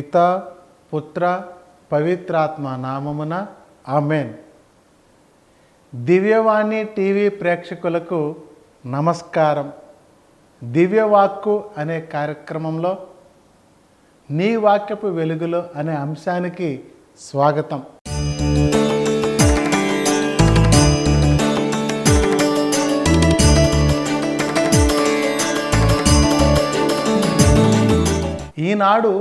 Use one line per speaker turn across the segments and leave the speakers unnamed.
పితా పుత్ర పవిత్రాత్మ నామమున ఆమెన్. దివ్యవాణి టీవీ ప్రేక్షకులకు నమస్కారం. దివ్యవాక్కు అనే కార్యక్రమంలో నీ వాక్యపు వెలుగులో అనే అంశానికి స్వాగతం. ఈనాడు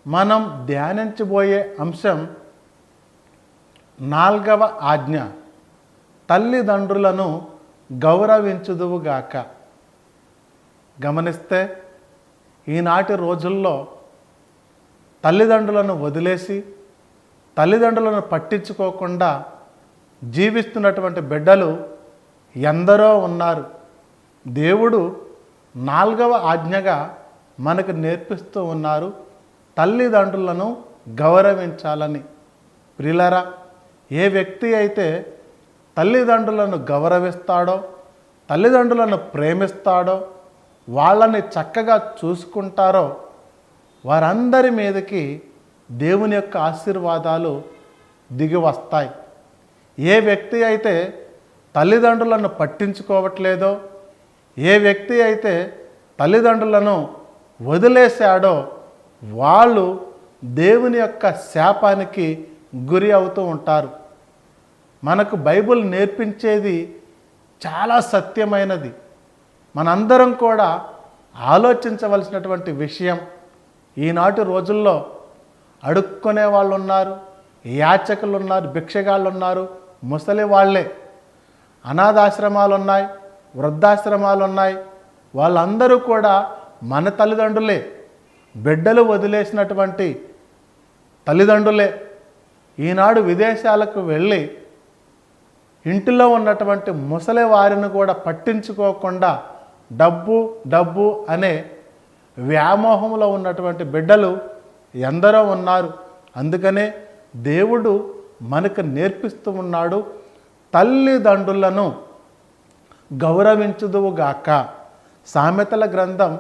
మనం ధ్యానించబోయే అంశం 4వ ఆజ్ఞ, తల్లిదండ్రులను గౌరవించుదువుగాక. గమనిస్తే ఈనాటి రోజుల్లో తల్లిదండ్రులను వదిలేసి తల్లిదండ్రులను పట్టించుకోకుండా జీవిస్తున్నటువంటి బిడ్డలు ఎందరో ఉన్నారు. దేవుడు 4వ ఆజ్ఞగా మనకు నేర్పిస్తూ ఉన్నారు, తల్లిదండ్రులను గౌరవించాలని. ప్రియులారా, ఏ వ్యక్తి అయితే తల్లిదండ్రులను గౌరవిస్తాడో, తల్లిదండ్రులను ప్రేమిస్తాడో, వాళ్ళని చక్కగా చూసుకుంటారో వారందరి మీదకి దేవుని యొక్క ఆశీర్వాదాలు దిగి వస్తాయి. ఏ వ్యక్తి అయితే తల్లిదండ్రులను పట్టించుకోవట్లేదో, ఏ వ్యక్తి అయితే తల్లిదండ్రులను వదిలేశాడో వాళ్ళు దేవుని యొక్క శాపానికి గురి అవుతూ ఉంటారు. మనకు బైబిల్ నేర్పించేది చాలా సత్యమైనది. మనందరం కూడా ఆలోచించవలసినటువంటి విషయం. ఈనాటి రోజుల్లో అడుక్కునే వాళ్ళు ఉన్నారు, యాచకులు ఉన్నారు, భిక్షగాళ్ళు ఉన్నారు, ముసలి వాళ్ళే. అనాథాశ్రమాలు ఉన్నాయి, వృద్ధాశ్రమాలు ఉన్నాయి. వాళ్ళందరూ కూడా మన తల్లిదండ్రులే, బిడ్డలు వదిలేసినటువంటి తల్లిదండ్రులే. ఈనాడు విదేశాలకు వెళ్ళి ఇంటిలో ఉన్నటువంటి ముసలి వారిని కూడా పట్టించుకోకుండా డబ్బు డబ్బు అనే వ్యామోహంలో ఉన్నటువంటి బిడ్డలు ఎందరో ఉన్నారు. అందుకనే దేవుడు మనకు నేర్పిస్తూ ఉన్నాడు, తల్లిదండ్రులను గౌరవించుదువుగాక. సామెతల గ్రంథం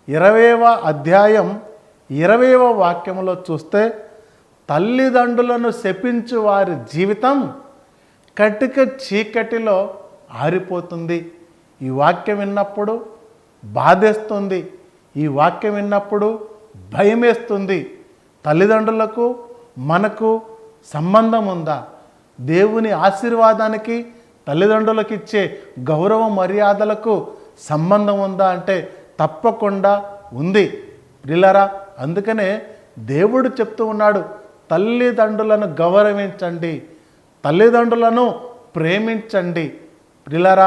20వ అధ్యాయం 20వ వాక్యంలో చూస్తే, తల్లిదండ్రులను శపించు వారి జీవితం కటిక చీకటిలో ఆరిపోతుంది. ఈ వాక్యం విన్నప్పుడు బాధేస్తుంది, ఈ వాక్యం విన్నప్పుడు భయమేస్తుంది. తల్లిదండ్రులకు మనకు సంబంధం ఉందా? దేవుని ఆశీర్వాదానికి తల్లిదండ్రులకు ఇచ్చే గౌరవ మర్యాదలకు సంబంధం ఉందా అంటే తప్పకుండా ఉంది. ప్రియులారా, అందుకనే దేవుడు చెప్తూ ఉన్నాడు, తల్లిదండ్రులను గౌరవించండి, తల్లిదండ్రులను ప్రేమించండి. ప్రియులారా,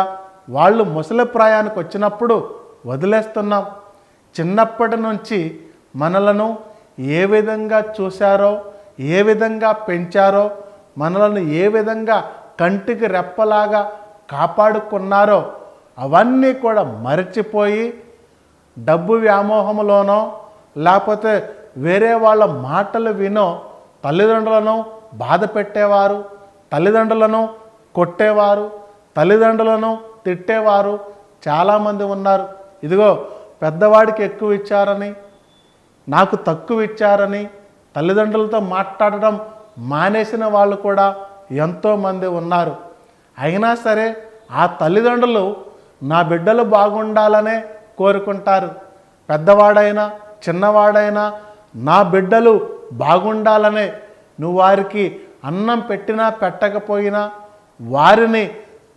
వాళ్ళు ముసలి ప్రాయానికి వచ్చినప్పుడు వదిలేస్తున్నాం. చిన్నప్పటి నుంచి మనలను ఏ విధంగా చూశారో, ఏ విధంగా పెంచారో, మనలను ఏ విధంగా కంటికి రెప్పలాగా కాపాడుకున్నారో అవన్నీ కూడా మరచిపోయి డబ్బు వ్యామోహంలోనో లేకపోతే వేరే వాళ్ళ మాటలు వినో తల్లిదండ్రులను బాధ పెట్టేవారు, తల్లిదండ్రులను కొట్టేవారు, తల్లిదండ్రులను తిట్టేవారు చాలామంది ఉన్నారు. ఇదిగో పెద్దవాడికి ఎక్కువ ఇచ్చారని, నాకు తక్కువ ఇచ్చారని తల్లిదండ్రులతో మాట్లాడడం మానేసిన వాళ్ళు కూడా ఎంతోమంది ఉన్నారు. అయినా సరే ఆ తల్లిదండ్రులు నా బిడ్డలు బాగుండాలనే కోరుకుంటారు. పెద్దవాడైనా చిన్నవాడైనా నా బిడ్డలు బాగుండాలనే, నువ్వు వారికి అన్నం పెట్టినా పెట్టకపోయినా, వారిని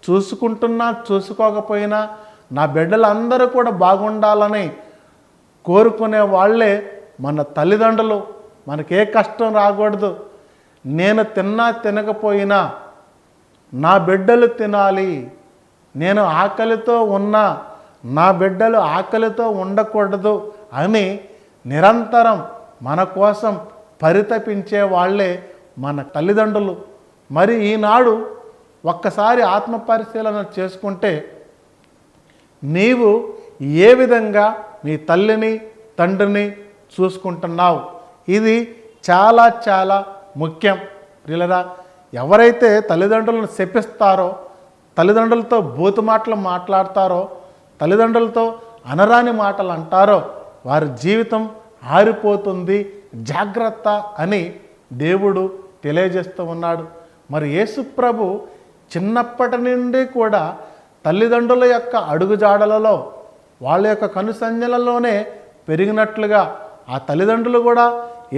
చూసుకుంటున్నా చూసుకోకపోయినా నా బిడ్డలందరూ కూడా బాగుండాలని కోరుకునే వాళ్ళే మన తల్లిదండ్రులు. మనకే కష్టం రాకూడదు. నేను తిన్నా తినకపోయినా నా బిడ్డలు తినాలి, నేను ఆకలితో ఉన్నా నా బిడ్డలు ఆకలితో ఉండకూడదు అని నిరంతరం మన కోసం పరితపించే వాళ్ళే మన తల్లిదండ్రులు. మరి ఈనాడు ఒక్కసారి ఆత్మపరిశీలన చేసుకుంటే, నీవు ఏ విధంగా మీ తల్లిని తండ్రిని చూసుకుంటున్నావు? ఇది చాలా చాలా ముఖ్యం. ప్రియులరా, ఎవరైతే తల్లిదండ్రులను శపిస్తారో, తల్లిదండ్రులతో బూతు మాటలు మాట్లాడతారో, తల్లిదండ్రులతో అనరాని మాటలు అంటారో వారి జీవితం ఆరిపోతుంది, జాగ్రత్త అని దేవుడు తెలియజేస్తూ ఉన్నాడు. మరి యేసు ప్రభు చిన్నప్పటి నుండి కూడా తల్లిదండ్రుల యొక్క అడుగుజాడలలో, వాళ్ళ యొక్క కనుసంజ్ఞలలోనే పెరిగినట్లుగా ఆ తల్లిదండ్రులు కూడా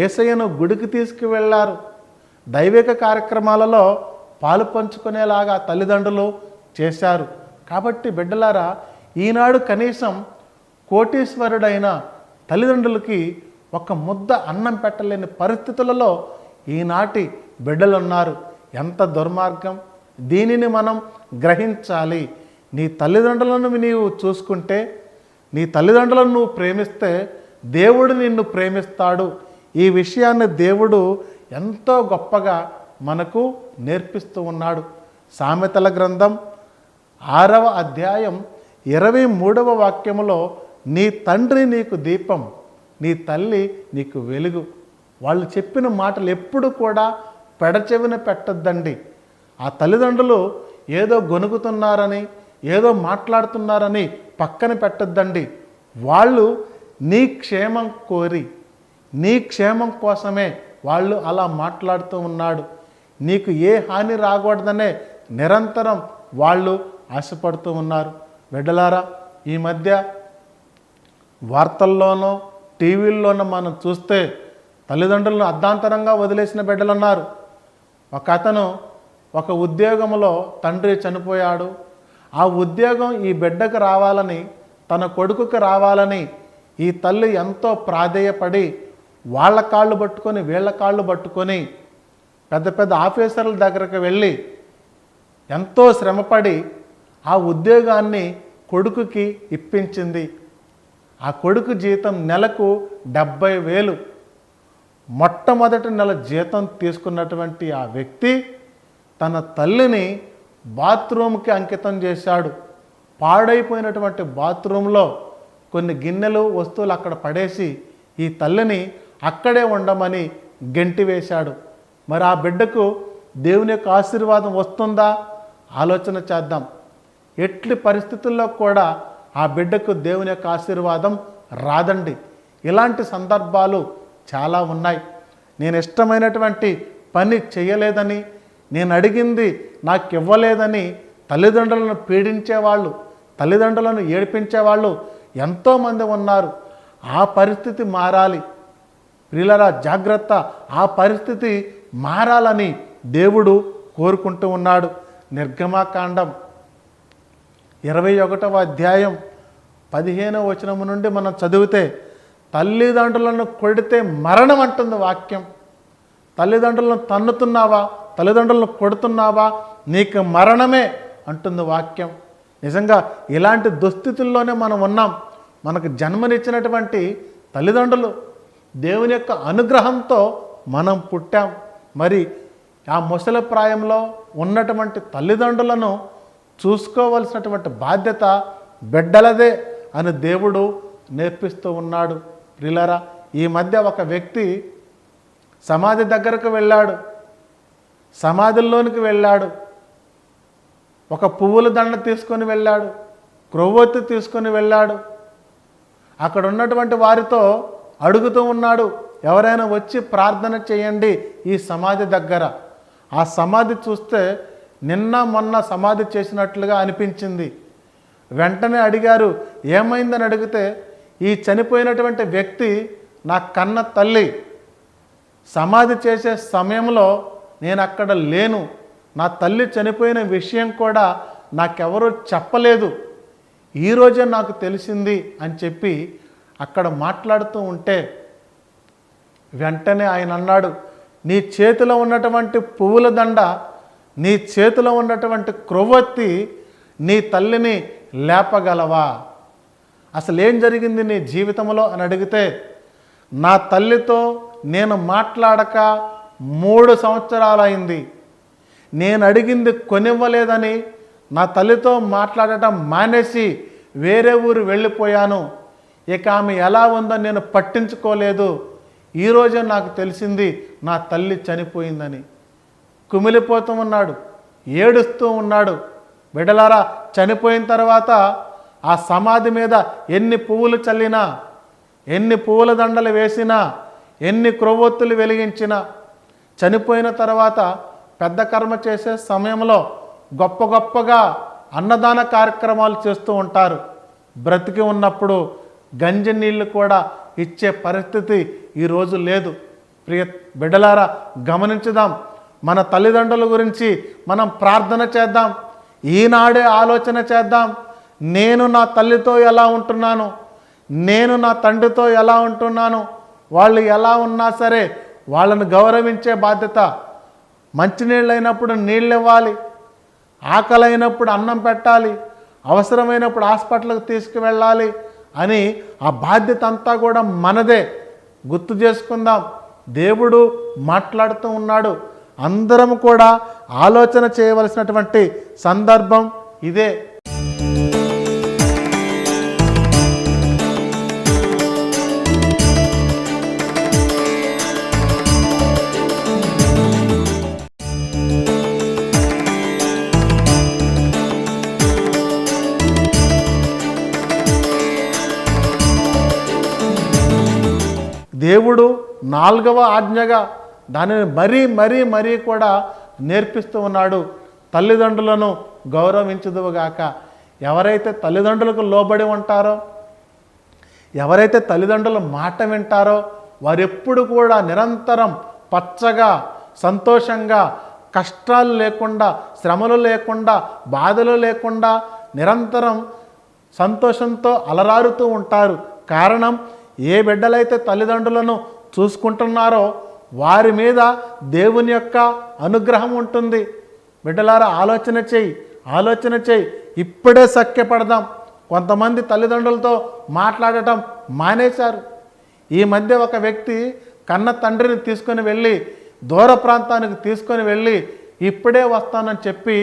యేసయ్యను గుడికి తీసుకువెళ్ళారు. దైవిక కార్యక్రమాలలో పాలు పంచుకునేలాగా తల్లిదండ్రులు చేశారు. కాబట్టి బిడ్డలారా, ఈనాడు కనీసం కోటీశ్వరుడైన తల్లిదండ్రులకి ఒక ముద్ద అన్నం పెట్టలేని పరిస్థితులలో ఈనాటి బిడ్డలున్నారు. ఎంత దుర్మార్గం! దీనిని మనం గ్రహించాలి. నీ తల్లిదండ్రులను నీవు చూసుకుంటే, నీ తల్లిదండ్రులను నువ్వు ప్రేమిస్తే దేవుడు నిన్ను ప్రేమిస్తాడు. ఈ విషయాన్ని దేవుడు ఎంతో గొప్పగా మనకు నేర్పిస్తూ ఉన్నాడు. సామెతల గ్రంథం 6వ అధ్యాయం 23వ వాక్యములో, నీ తండ్రి నీకు దీపం, నీ తల్లి నీకు వెలుగు. వాళ్ళు చెప్పిన మాటలు ఎప్పుడు కూడా పెడచెవిన పెట్టద్దండి. ఆ తల్లిదండ్రులు ఏదో గొనుగుతున్నారని, ఏదో మాట్లాడుతున్నారని పక్కన పెట్టద్దండి. వాళ్ళు నీ క్షేమం కోరి, నీ క్షేమం కోసమే వాళ్ళు అలా మాట్లాడుతూ ఉన్నాడు. నీకు ఏ హాని రాకూడదనే నిరంతరం వాళ్ళు ఆశపడుతూ ఉన్నారు. బిడ్డలారా, ఈ మధ్య వార్తల్లోనో టీవీల్లోనో మనం చూస్తే తల్లిదండ్రులను అర్ధాంతరంగా వదిలేసిన బిడ్డలు ఉన్నారు. ఒక అతను ఒక ఉద్యోగంలో తండ్రి చనిపోయాడు. ఆ ఉద్యోగం ఈ బిడ్డకు రావాలని, తన కొడుకుకి రావాలని ఈ తల్లి ఎంతో ప్రాధేయపడి వాళ్ళ కాళ్ళు పట్టుకొని వీళ్ళ కాళ్ళు పట్టుకొని పెద్ద పెద్ద ఆఫీసర్ల దగ్గరకు వెళ్ళి ఎంతో శ్రమపడి ఆ ఉద్యోగాన్ని కొడుకుకి ఇప్పించింది. ఆ కొడుకు జీతం నెలకు 70,000. మొట్టమొదటి నెల జీతం తీసుకున్నటువంటి ఆ వ్యక్తి తన తల్లిని బాత్రూమ్కి అంకితం చేశాడు. పాడైపోయినటువంటి బాత్రూంలో కొన్ని గిన్నెలు, వస్తువులు అక్కడ పడేసి ఈ తల్లిని అక్కడే ఉండమని గెంటి వేశాడు. మరి ఆ బిడ్డకు దేవుని యొక్క ఆశీర్వాదం వస్తుందా? ఆలోచన చేద్దాం. ఎట్టి పరిస్థితుల్లో కూడా ఆ బిడ్డకు దేవుని యొక్క ఆశీర్వాదం రాదండి. ఇలాంటి సందర్భాలు చాలా ఉన్నాయి. నేను ఇష్టమైనటువంటి పని చేయలేదని, నేను అడిగింది నాకు ఇవ్వలేదని తల్లిదండ్రులను పీడించేవాళ్ళు, తల్లిదండ్రులను ఏడిపించేవాళ్ళు ఎంతోమంది ఉన్నారు. ఆ పరిస్థితి మారాలి. ప్రియులారా, జాగ్రత్త! ఆ పరిస్థితి మారాలని దేవుడు కోరుకుంటూ ఉన్నాడు. నిర్గమాకాండం 21వ అధ్యాయం 15వ వచనము నుండి మనం చదివితే, తల్లిదండ్రులను కొడితే మరణం అంటుంది వాక్యం. తల్లిదండ్రులను తన్నుతున్నావా, తల్లిదండ్రులను కొడుతున్నావా, నీకు మరణమే అంటుంది వాక్యం. నిజంగా ఇలాంటి దుస్థితుల్లోనే మనం ఉన్నాం. మనకు జన్మనిచ్చినటువంటి తల్లిదండ్రులు, దేవుని యొక్క అనుగ్రహంతో మనం పుట్టాం. మరి ఆ ముసలి ప్రాయంలో ఉన్నటువంటి తల్లిదండ్రులను చూసుకోవలసినటువంటి బాధ్యత బిడ్డలదే అని దేవుడు నేర్పిస్తూ ఉన్నాడు. ప్రియులారా, ఈ మధ్య ఒక వ్యక్తి సమాధి దగ్గరకు వెళ్ళాడు. సమాధిలోనికి వెళ్ళాడు. ఒక పువ్వుల దండ తీసుకొని వెళ్ళాడు, క్రొవ్వొత్తి తీసుకొని వెళ్ళాడు. అక్కడ ఉన్నటువంటి వారితో అడుగుతూ ఉన్నాడు, ఎవరైనా వచ్చి ప్రార్థన చేయండి ఈ సమాధి దగ్గర. ఆ సమాధి చూస్తే నిన్న మొన్న సమాధి చేసినట్లుగా అనిపించింది. వెంటనే అడిగారు, ఏమైందని అడిగితే, ఈ చనిపోయినటువంటి వ్యక్తి నా కన్న తల్లి. సమాధి చేసే సమయంలో నేను అక్కడ లేను. నా తల్లి చనిపోయిన విషయం కూడా నాకెవరూ చెప్పలేదు. ఈరోజే నాకు తెలిసింది అని చెప్పి అక్కడ మాట్లాడుతూ ఉంటే వెంటనే ఆయన అన్నాడు, నీ చేతిలో ఉన్నటువంటి పువ్వుల దండ, నీ చేతిలో ఉన్నటువంటి క్రొవ్వొత్తి నీ తల్లిని లేపగలవా? అసలు ఏం జరిగింది నీ జీవితంలో అని అడిగితే, నా తల్లితో నేను మాట్లాడక 3 సంవత్సరాలైంది. నేను అడిగింది కొనివ్వలేదని నా తల్లితో మాట్లాడటం మానేసి వేరే ఊరు వెళ్ళిపోయాను. ఇక ఆమె ఎలా ఉందో నేను పట్టించుకోలేదు. ఈరోజే నాకు తెలిసింది నా తల్లి చనిపోయిందని. కుమిలిపోతూ ఉన్నాడు, ఏడుస్తూ ఉన్నాడు. బిడ్డలారా, చనిపోయిన తర్వాత ఆ సమాధి మీద ఎన్ని పువ్వులు చల్లినా, ఎన్ని పువ్వుల దండలు వేసినా, ఎన్ని క్రొవ్వొత్తులు వెలిగించినా, చనిపోయిన తర్వాత పెద్ద కర్మ చేసే సమయంలో గొప్పగా అన్నదాన కార్యక్రమాలు చేస్తూ ఉంటారు. బ్రతికి ఉన్నప్పుడు గంజి నీళ్ళు కూడా ఇచ్చే పరిస్థితి ఈరోజు లేదు. ప్రియ బిడ్డలారా, గమనించుదాం. మన తల్లిదండ్రుల గురించి మనం ప్రార్థన చేద్దాం. ఈనాడే ఆలోచన చేద్దాం. నేను నా తల్లితో ఎలా ఉంటున్నాను, నేను నా తండ్రితో ఎలా ఉంటున్నాను, వాళ్ళు ఎలా ఉన్నా సరే వాళ్ళని గౌరవించే బాధ్యత. మంచినీళ్ళు అయినప్పుడు నీళ్ళు ఇవ్వాలి, ఆకలి అయినప్పుడు అన్నం పెట్టాలి, అవసరమైనప్పుడు హాస్పిటల్కి తీసుకువెళ్ళాలి అని ఆ బాధ్యత అంతా కూడా మనదే. గుర్తు చేసుకుందాం. దేవుడు మాట్లాడుతూ ఉన్నాడు. అందరం కూడా ఆలోచన చేయవలసినటువంటి సందర్భం ఇదే. దేవుడు 4వ ఆజ్ఞగా దానిని మరీ కూడా నేర్పిస్తూ ఉన్నాడు. తల్లిదండ్రులను గౌరవించుదువుగాక. ఎవరైతే తల్లిదండ్రులకు లోబడి ఉంటారో, ఎవరైతే తల్లిదండ్రుల మాట వింటారో వారెప్పుడు కూడా నిరంతరం పచ్చగా, సంతోషంగా, కష్టాలు లేకుండా, శ్రమలు లేకుండా, బాధలు లేకుండా నిరంతరం సంతోషంతో అలరారుతూ ఉంటారు. కారణం, ఏ బిడ్డలైతే తల్లిదండ్రులను చూసుకుంటున్నారో వారి మీద దేవుని యొక్క అనుగ్రహం ఉంటుంది. బిడ్డలారా, ఆలోచన చేయి. ఇప్పుడే సఖ్యపడదాం. కొంతమంది తల్లిదండ్రులతో మాట్లాడటం మానేశారు. ఈ మధ్య ఒక వ్యక్తి కన్న తండ్రిని తీసుకొని వెళ్ళి దూర ప్రాంతానికి తీసుకొని వెళ్ళి ఇప్పుడే వస్తానని చెప్పి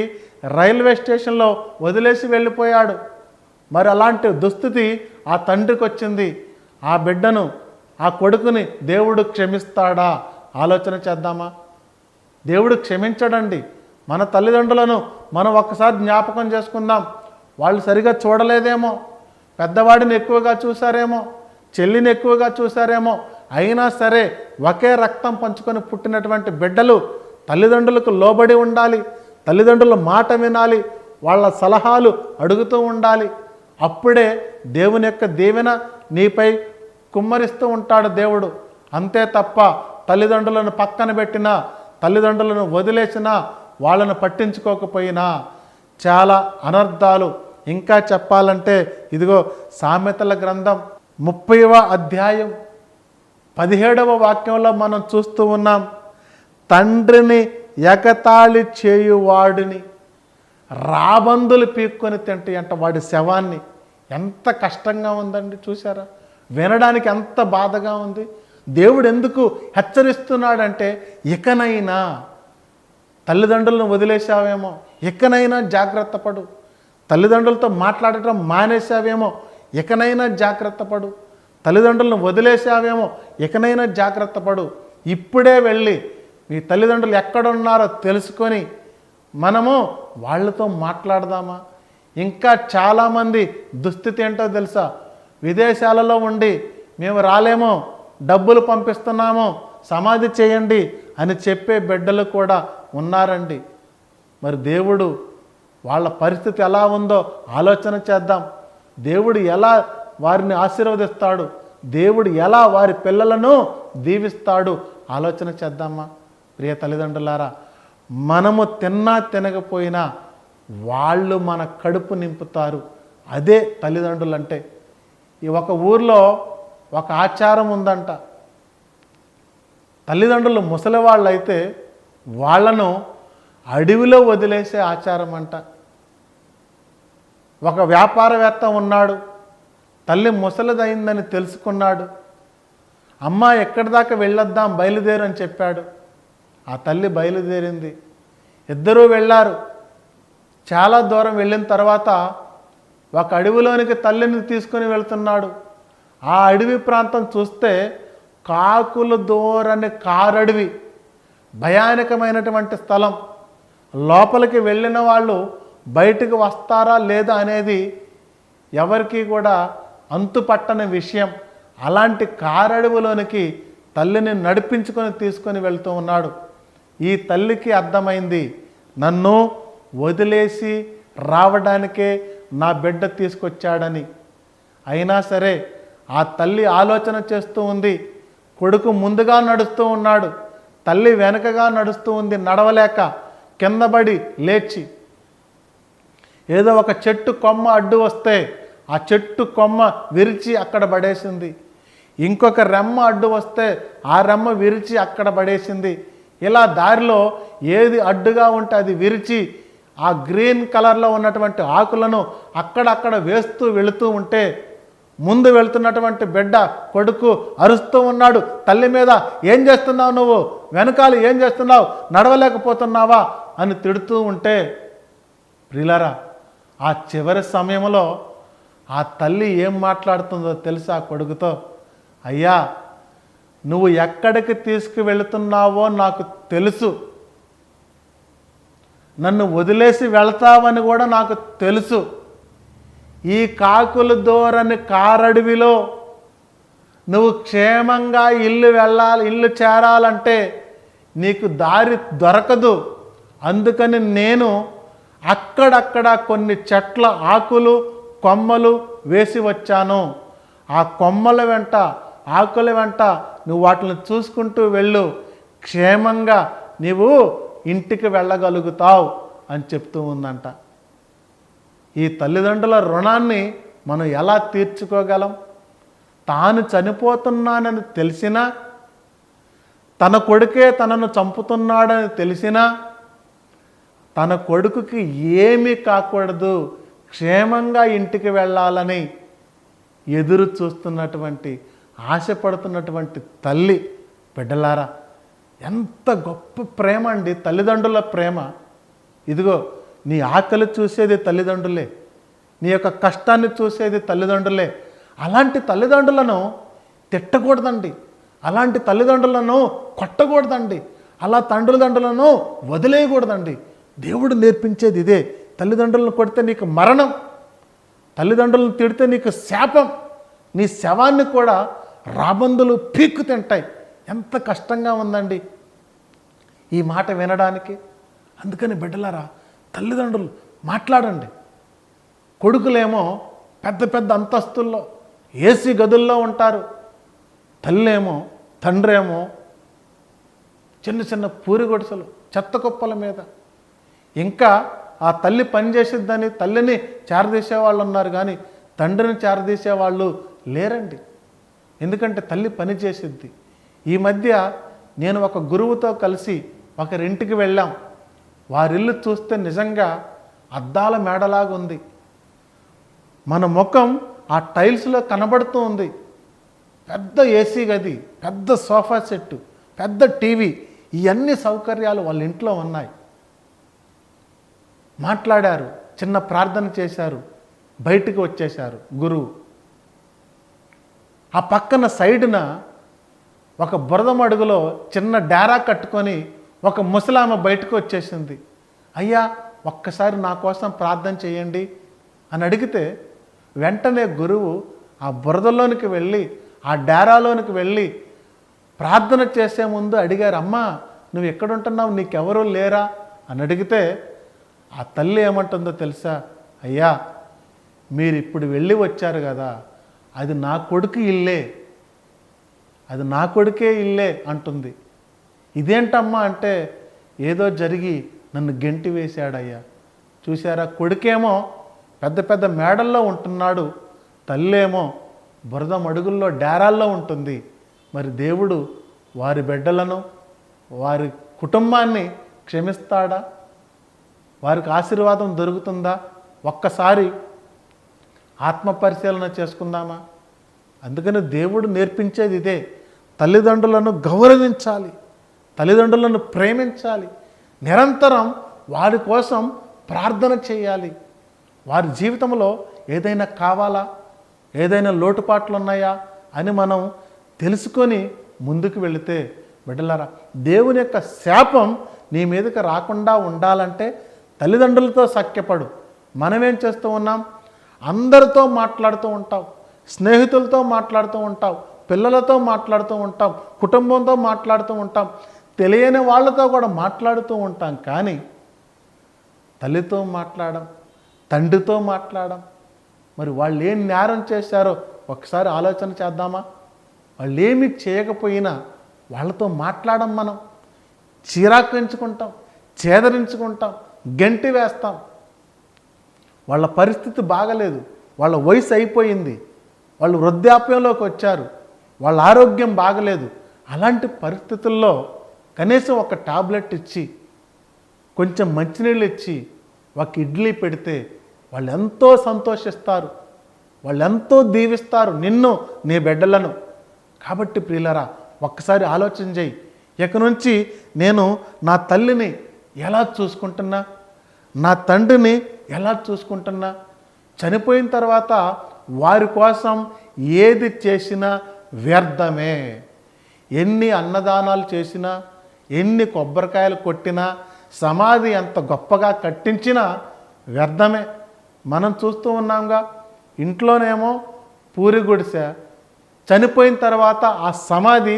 రైల్వే స్టేషన్లో వదిలేసి వెళ్ళిపోయాడు. మరి అలాంటి దుస్థితి ఆ తండ్రికి వచ్చింది. ఆ బిడ్డను, ఆ కొడుకుని దేవుడు క్షమిస్తాడా? ఆలోచన చేద్దామా? దేవుడు క్షమించడండి. మన తల్లిదండ్రులను మనం ఒక్కసారి జ్ఞాపకం చేసుకుందాం. వాళ్ళు సరిగా చూడలేదేమో, పెద్దవాడిని ఎక్కువగా చూసారేమో, చెల్లిని ఎక్కువగా చూసారేమో, అయినా సరే ఒకే రక్తం పంచుకొని పుట్టినటువంటి బిడ్డలు తల్లిదండ్రులకు లోబడి ఉండాలి, తల్లిదండ్రుల మాట వినాలి, వాళ్ళ సలహాలు అడుగుతూ ఉండాలి. అప్పుడే దేవుని యొక్క దీవెన నీపై కుమ్మరిస్తూ ఉంటాడు దేవుడు. అంతే తప్ప తల్లిదండ్రులను పక్కన పెట్టినా, తల్లిదండ్రులను వదిలేసినా, వాళ్ళను పట్టించుకోకపోయినా చాలా అనర్థాలు. ఇంకా చెప్పాలంటే ఇదిగో సామెతల గ్రంథం 30వ అధ్యాయం 17వ వాక్యంలో మనం చూస్తూ ఉన్నాం. తండ్రిని ఎగతాళి చేయువాడిని రాబందులు పీక్కొని తింటే అంట వాడి శవాన్ని. ఎంత కష్టంగా ఉందండి, చూసారా? వినడానికి ఎంత బాధగా ఉంది. దేవుడు ఎందుకు హెచ్చరిస్తున్నాడంటే, ఇకనైనా తల్లిదండ్రులను వదిలేసావేమో, ఇకనైనా జాగ్రత్త పడు. తల్లిదండ్రులతో మాట్లాడటం మానేశావేమో, ఇకనైనా జాగ్రత్త పడు. తల్లిదండ్రులను వదిలేసావేమో, ఇకనైనా జాగ్రత్త పడు. ఇప్పుడే వెళ్ళి మీ తల్లిదండ్రులు ఎక్కడున్నారో తెలుసుకొని మనము వాళ్ళతో మాట్లాడదామా? ఇంకా చాలామంది దుస్థితి ఏంటో తెలుసా? విదేశాలలో ఉండి మేము రాలేమో, డబ్బులు పంపిస్తున్నాము, సమాధి చేయండి అని చెప్పే బిడ్డలు కూడా ఉన్నారండి. మరి దేవుడు వాళ్ళ పరిస్థితి ఎలా ఉందో ఆలోచన చేద్దాం. దేవుడు ఎలా వారిని ఆశీర్వదిస్తాడు, దేవుడు ఎలా వారి పిల్లలను దీవిస్తాడు ఆలోచన చేద్దామా? ప్రియ తల్లిదండ్రులారా, మనము తిన్నా తినకపోయినా వాళ్ళు మన కడుపు నింపుతారు. అదే తల్లిదండ్రులు అంటే. ఈ ఒక ఊర్లో ఒక ఆచారం ఉందంట. తల్లిదండ్రులు ముసలి వాళ్ళు అయితే వాళ్ళను అడవిలో వదిలేసే ఆచారం అంట. ఒక వ్యాపారవేత్త ఉన్నాడు. తల్లి ముసలిదైందని తెలుసుకున్నాడు. అమ్మ ఎక్కడి దాకా వెళ్ళొద్దాం, బయలుదేరు అని చెప్పాడు. ఆ తల్లి బయలుదేరింది. ఇద్దరూ వెళ్ళారు. చాలా దూరం వెళ్ళిన తర్వాత ఒక అడవిలోనికి తల్లిని తీసుకొని వెళ్తున్నాడు. ఆ అడవి ప్రాంతం చూస్తే కాకులు దూరని కారడవి, భయానకమైనటువంటి స్థలం. లోపలికి వెళ్ళిన వాళ్ళు బయటికి వస్తారా లేదా అనేది ఎవరికి కూడా అంతుపట్టని విషయం. అలాంటి కారడవిలోనికి తల్లిని నడిపించుకొని తీసుకొని వెళ్తూ ఉన్నాడు. ఈ తల్లికి అర్థమైంది, నన్ను వదిలేసి రావడానికే నా బిడ్డ తీసుకొచ్చాడని. అయినా సరే ఆ తల్లి ఆలోచన చేస్తూ ఉంది. కొడుకు ముందుగా నడుస్తూ ఉన్నాడు, తల్లి వెనకగా నడుస్తూ ఉంది. నడవలేక కిందపడి లేచి ఏదో ఒక చెట్టు కొమ్మ అడ్డు వస్తే ఆ చెట్టు కొమ్మ విరిచి అక్కడ పడేసింది. ఇంకొక రెమ్మ అడ్డు వస్తే ఆ రెమ్మ విరిచి అక్కడ పడేసింది. ఇలా దారిలో ఏది అడ్డుగా ఉంటే అది విరిచి ఆ గ్రీన్ కలర్లో ఉన్నటువంటి ఆకులను అక్కడక్కడ వేస్తూ వెళుతూ ఉంటే ముందు వెళుతున్నటువంటి బిడ్డ కొడుకు అరుస్తూ ఉన్నాడు, తల్లి మీద ఏం చేస్తున్నావు నువ్వు, వెనకాల ఏం చేస్తున్నావు, నడవలేకపోతున్నావా అని తిడుతూ ఉంటే, ప్రియులారా ఆ చివరి సమయంలో ఆ తల్లి ఏం మాట్లాడుతుందో తెలుసా కొడుకుతో? అయ్యా, నువ్వు ఎక్కడికి తీసుకువెళుతున్నావో నాకు తెలుసు, నన్ను వదిలేసి వెళతావని కూడా నాకు తెలుసు. ఈ కాకులు దూరని కారడవిలో నువ్వు క్షేమంగా ఇల్లు చేరాలంటే నీకు దారి దొరకదు. అందుకని నేను అక్కడక్కడ కొన్ని చెట్ల ఆకులు కొమ్మలు వేసి వచ్చాను. ఆ కొమ్మల వెంట ఆకుల వెంట నువ్వు వాటిని చూసుకుంటూ వెళ్ళు, క్షేమంగా నీవు ఇంటికి వెళ్ళగలుగుతావు అని చెప్తూ ఉందంట. ఈ తల్లిదండ్రుల రుణాన్ని మనం ఎలా తీర్చుకోగలం? తాను చనిపోతున్నానని తెలిసినా, తన కొడుకే తనను చంపుతున్నాడని తెలిసినా, తన కొడుకుకి ఏమీ కాకూడదు, క్షేమంగా ఇంటికి వెళ్ళాలని ఎదురు చూస్తున్నటువంటి ఆశపడుతున్నటువంటి తల్లి. బిడ్డలారా, ఎంత గొప్ప ప్రేమ అండి తల్లిదండ్రుల ప్రేమ. ఇదిగో నీ ఆకలి చూసేది తల్లిదండ్రులే, నీ యొక్క కష్టాన్ని చూసేది తల్లిదండ్రులే. అలాంటి తల్లిదండ్రులను తిట్టకూడదండి, అలాంటి తల్లిదండ్రులను కొట్టకూడదండి, అలా తండ్రులను వదిలేయకూడదండి. దేవుడు నేర్పించేది ఇదే. తల్లిదండ్రులను కొడితే నీకు మరణం, తల్లిదండ్రులను తిడితే నీకు శాపం, నీ శవాన్ని కూడా రాబందులు పీక్కు తింటాయి. ఎంత కష్టంగా ఉందండి ఈ మాట వినడానికి. అందుకని బిడ్డలారా, తల్లిదండ్రులు మాట్లాడండి. కొడుకులేమో పెద్ద పెద్ద అంతస్తుల్లో ఏసీ గదుల్లో ఉంటారు, తండ్రేమో చిన్న చిన్న పూరి గుడిసెలు చెత్త కుప్పల మీద. ఇంకా ఆ తల్లి పనిచేసిద్దని తల్లిని చేరదీసేవాళ్ళు ఉన్నారు, కానీ తండ్రిని చేరదీసేవాళ్ళు లేరండి. ఎందుకంటే తల్లి పని చేసిద్ది. ఈ మధ్య నేను ఒక గురువుతో కలిసి ఒకరింటికి వెళ్ళాం. వారిల్లు చూస్తే నిజంగా అద్దాల మేడలాగా ఉంది. మన ముఖం ఆ టైల్స్లో కనబడుతూ ఉంది. పెద్ద ఏసీ గది, పెద్ద సోఫా సెట్టు, పెద్ద టీవీ, ఇవన్నీ సౌకర్యాలు వాళ్ళ ఇంట్లో ఉన్నాయి. మాట్లాడారు, చిన్న ప్రార్థన చేశారు, బయటికి వచ్చేశారు గురువు. ఆ పక్కన సైడున ఒక బురద మడుగులో చిన్న డేరా కట్టుకొని ఒక ముసలామె బయటకు వచ్చేసింది. అయ్యా, ఒక్కసారి నా కోసం ప్రార్థన చేయండి అని అడిగితే వెంటనే గురువు ఆ బురదలోనికి వెళ్ళి ఆ డేరాలోనికి వెళ్ళి ప్రార్థన చేసే ముందు అడిగారు, అమ్మా నువ్వు ఎక్కడుంటున్నావు, నీకెవరూ లేరా అని అడిగితే ఆ తల్లి ఏమంటుందో తెలుసా? అయ్యా, మీరు ఇప్పుడు వెళ్ళి వచ్చారు కదా, అది నా కొడుకు ఇల్లే, అది నా కొడుకే ఇల్లే అంటుంది. ఇదేంటమ్మా అంటే, ఏదో జరిగి నన్ను గెంటి వేశాడయ్యా. చూసారా, కొడుకేమో పెద్ద పెద్ద మేడల్లో ఉంటున్నాడు, తల్లేమో బురద మడుగుల్లో డేరాల్లో ఉంటుంది. మరి దేవుడు వారి బిడ్డలను వారి కుటుంబాన్ని క్షమిస్తాడా? వారికి ఆశీర్వాదం దొరుకుతుందా? ఒక్కసారి ఆత్మపరిశీలన చేసుకుందామా? అందుకని దేవుడు నేర్పించేది ఇదే. తల్లిదండ్రులను గౌరవించాలి, తల్లిదండ్రులను ప్రేమించాలి, నిరంతరం వారి కోసం ప్రార్థన చేయాలి. వారి జీవితంలో ఏదైనా కావాలా, ఏదైనా లోటుపాట్లు ఉన్నాయా అని మనం తెలుసుకొని ముందుకు వెళితే, బిడ్డలారా, దేవుని యొక్క శాపం నీ మీదకి రాకుండా ఉండాలంటే తల్లిదండ్రులతో సఖ్యపడు. మనమేం చేస్తూ ఉన్నాం? అందరితో మాట్లాడుతూ ఉంటావు, స్నేహితులతో మాట్లాడుతూ ఉంటావు, పిల్లలతో మాట్లాడుతూ ఉంటాం, కుటుంబంతో మాట్లాడుతూ ఉంటాం, తెలియని వాళ్ళతో కూడా మాట్లాడుతూ ఉంటాం. కానీ తల్లితో మాట్లాడడం, తండ్రితో మాట్లాడడం, మరి వాళ్ళు ఏం నేరం చేశారో ఒకసారి ఆలోచన చేద్దామా? వాళ్ళు ఏమి చేయకపోయినా వాళ్ళతో మాట్లాడడం, మనం చీరాకించుకుంటాం, చేదరించుకుంటాం, గెంటి వేస్తాం. వాళ్ళ పరిస్థితి బాగలేదు, వాళ్ళ వయసు అయిపోయింది, వాళ్ళు వృద్ధాప్యంలోకి వచ్చారు, వాళ్ళ ఆరోగ్యం బాగలేదు. అలాంటి పరిస్థితుల్లో కనీసం ఒక టాబ్లెట్ ఇచ్చి, కొంచెం మంచినీళ్ళు ఇచ్చి, ఒక ఇడ్లీ పెడితే వాళ్ళు ఎంతో సంతోషిస్తారు, వాళ్ళు ఎంతో దీవిస్తారు నిన్ను, నీ బిడ్డలను. కాబట్టి ప్రియులరా, ఒక్కసారి ఆలోచన చేయి. ఇక నుంచి నేను నా తల్లిని ఎలా చూసుకుంటున్నా, నా తండ్రిని ఎలా చూసుకుంటున్నా, చనిపోయిన తర్వాత వారి కోసం ఏది చేసినా వ్యర్థమే. ఎన్ని అన్నదానాలు చేసినా, ఎన్ని కొబ్బరికాయలు కొట్టినా, సమాధి ఎంత గొప్పగా కట్టించినా వ్యర్థమే. మనం చూస్తూ ఉన్నాంగా, ఇంట్లోనేమో పూరి గుడిసె, చనిపోయిన తర్వాత ఆ సమాధి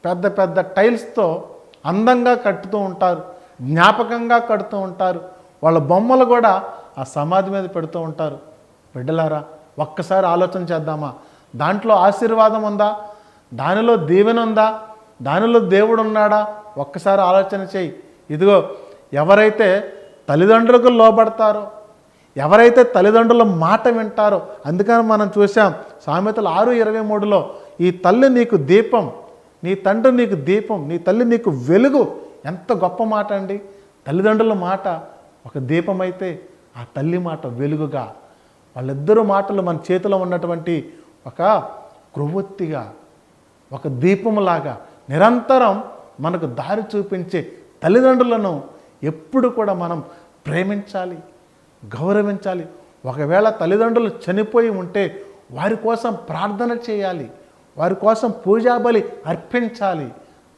పెద్ద పెద్ద టైల్స్తో అందంగా కట్టుతూ ఉంటారు, జ్ఞాపకంగా కడుతూ ఉంటారు. వాళ్ళ బొమ్మలు కూడా ఆ సమాధి మీద పెడుతూ ఉంటారు. బిడ్డలారా, ఒక్కసారి ఆలోచన చేద్దామా? దాంట్లో ఆశీర్వాదం ఉందా? దానిలో దీవెన ఉందా? దానిలో దేవుడు ఉన్నాడా? ఒక్కసారి ఆలోచన చేయి. ఇదిగో, ఎవరైతే తల్లిదండ్రులకు లోబడతారో, ఎవరైతే తల్లిదండ్రుల మాట వింటారో, అందుకని మనం చూసాం సామెతలు 6:23లో, ఈ తల్లి నీకు దీపం, నీ తండ్రి నీకు దీపం, నీ తల్లి నీకు వెలుగు. ఎంత గొప్ప మాట అండి! తల్లిదండ్రుల మాట ఒక దీపం అయితే, ఆ తల్లి మాట వెలుగుగా, వాళ్ళిద్దరూ మాటలు మన చేతిలో ఉన్నటువంటి ఒక క్రొవ్వొత్తిగా, ఒక దీపంలాగా నిరంతరం మనకు దారి చూపించే తల్లిదండ్రులను ఎప్పుడు కూడా మనం ప్రేమించాలి, గౌరవించాలి. ఒకవేళ తల్లిదండ్రులు చనిపోయి ఉంటే వారి కోసం ప్రార్థన చేయాలి, వారి కోసం పూజాబలి అర్పించాలి.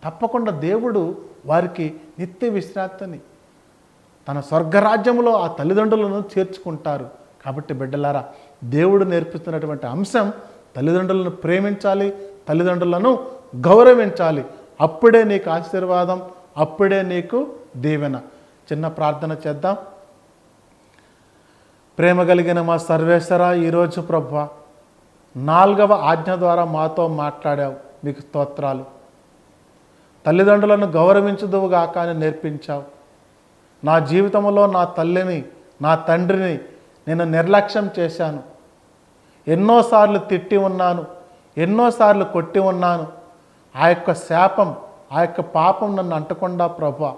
తప్పకుండా దేవుడు వారికి నిత్య విశ్రాంతిని తన స్వర్గరాజ్యంలో ఆ తల్లిదండ్రులను చేర్చుకుంటారు. కాబట్టి బిడ్డలారా, దేవుడు నేర్పిస్తున్నటువంటి అంశం తల్లిదండ్రులను ప్రేమించాలి, తల్లిదండ్రులను గౌరవించాలి. అప్పుడే నీకు ఆశీర్వాదం, అప్పుడే నీకు దీవెన. చిన్న ప్రార్థన చేద్దాం. ప్రేమ కలిగిన మా సర్వేశ్వర, ఈరోజు ప్రభువా 4వ ఆజ్ఞ ద్వారా మాతో మాట్లాడావు, మీకు స్తోత్రాలు. తల్లిదండ్రులను గౌరవించుదువుగాక అని నేర్పించావు. నా జీవితంలో నా తల్లిని, నా తండ్రిని నేను నిర్లక్ష్యం చేశాను. ఎన్నోసార్లు తిట్టి ఉన్నాను, ఎన్నోసార్లు కొట్టి ఉన్నాను. ఆ యొక్క శాపం, ఆ యొక్క పాపం నన్ను అంటకుండా ప్రభువా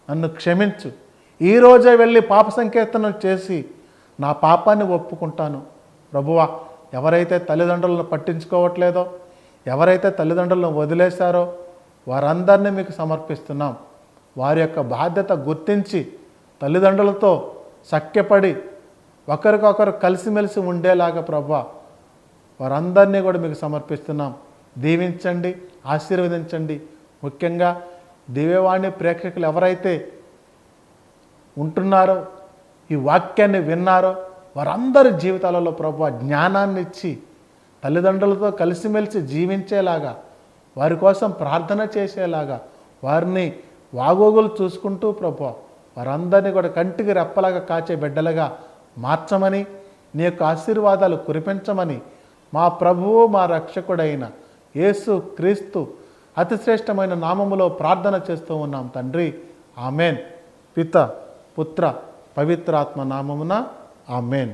నన్ను క్షమించు. ఈరోజే వెళ్ళి పాప సంకీర్తనం చేసి నా పాపాన్ని ఒప్పుకుంటాను. ప్రభువా, ఎవరైతే తల్లిదండ్రులను పట్టించుకోవట్లేదో, ఎవరైతే తల్లిదండ్రులను వదిలేశారో వారందరినీ మీకు సమర్పిస్తున్నాం. వారి యొక్క బాధ్యత గుర్తించి తల్లిదండ్రులతో సఖ్యపడి ఒకరికొకరు కలిసిమెలిసి ఉండేలాగా ప్రభువా వారందరినీ కూడా మీకు సమర్పిస్తున్నాం. దీవించండి, ఆశీర్వదించండి. ముఖ్యంగా దివ్యవాణి ప్రేక్షకులు ఎవరైతే ఉంటున్నారో, ఈ వాక్యాన్ని విన్నారో వారందరి జీవితాలలో ప్రభువా జ్ఞానాన్ని ఇచ్చి తల్లిదండ్రులతో కలిసిమెలిసి జీవించేలాగా, వారి కోసం ప్రార్థన చేసేలాగా, వారిని వాగోగులు చూసుకుంటూ ప్రభువా వారందరినీ కూడా కంటికి రెప్పలాగా కాచే బిడ్డలుగా మార్చమని, నీ యొక్క ఆశీర్వాదాలు కురిపించమని మా ప్రభువు మా రక్షకుడైన యేసు క్రీస్తు అతి శ్రేష్టమైన నామములో ప్రార్థన చేస్తూ ఉన్నాం తండ్రి. ఆమెన్. పిత, పుత్ర, పవిత్రాత్మ నామమున ఆమెన్.